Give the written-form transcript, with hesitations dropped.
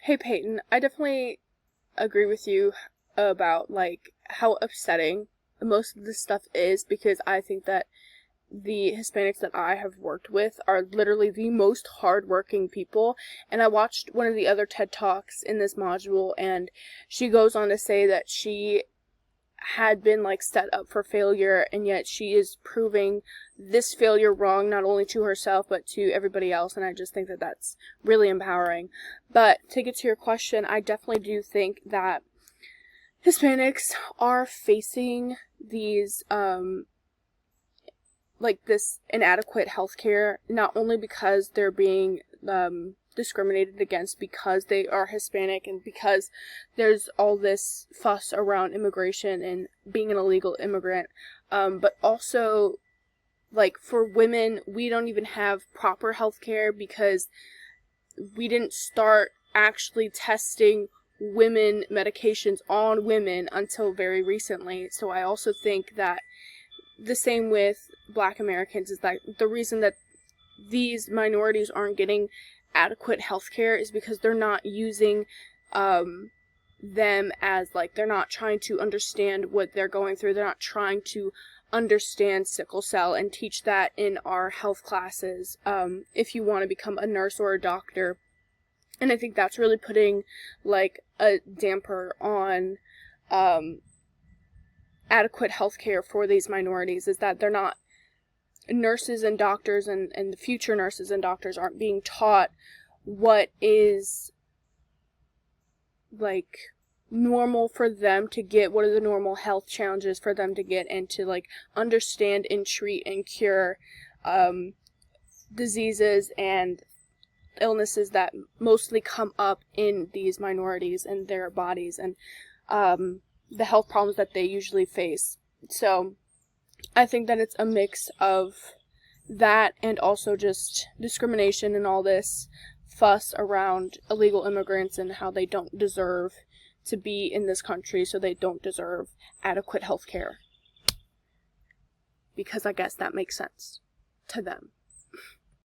Hey Peyton, I definitely agree with you about like how upsetting most of this stuff is because I think that the Hispanics that I have worked with are literally the most hardworking people. And I watched one of the other TED Talks in this module, and she goes on to say that she had been like set up for failure, and yet she is proving this failure wrong, not only to herself but to everybody else. And I just think that that's really empowering. But to get to your question, I definitely do think that Hispanics are facing these like this inadequate healthcare, not only because they're being discriminated against because they are Hispanic and because there's all this fuss around immigration and being an illegal immigrant, but also like for women, we don't even have proper healthcare because we didn't start actually testing women medications on women until very recently. So I also think that the same with Black Americans is that the reason that these minorities aren't getting adequate health care is because they're not using them as like, they're not trying to understand what they're going through. They're not trying to understand sickle cell and teach that in our health classes if you want to become a nurse or a doctor. And I think that's really putting like a damper on adequate healthcare for these minorities, is that they're not, nurses and doctors and the future nurses and doctors aren't being taught what is like normal for them to get, what are the normal health challenges for them to get, and to like understand and treat and cure diseases and illnesses that mostly come up in these minorities and their bodies, and the health problems that they usually face. So I think that it's a mix of that and also just discrimination and all this fuss around illegal immigrants and how they don't deserve to be in this country, so they don't deserve adequate health care. Because I guess that makes sense to them.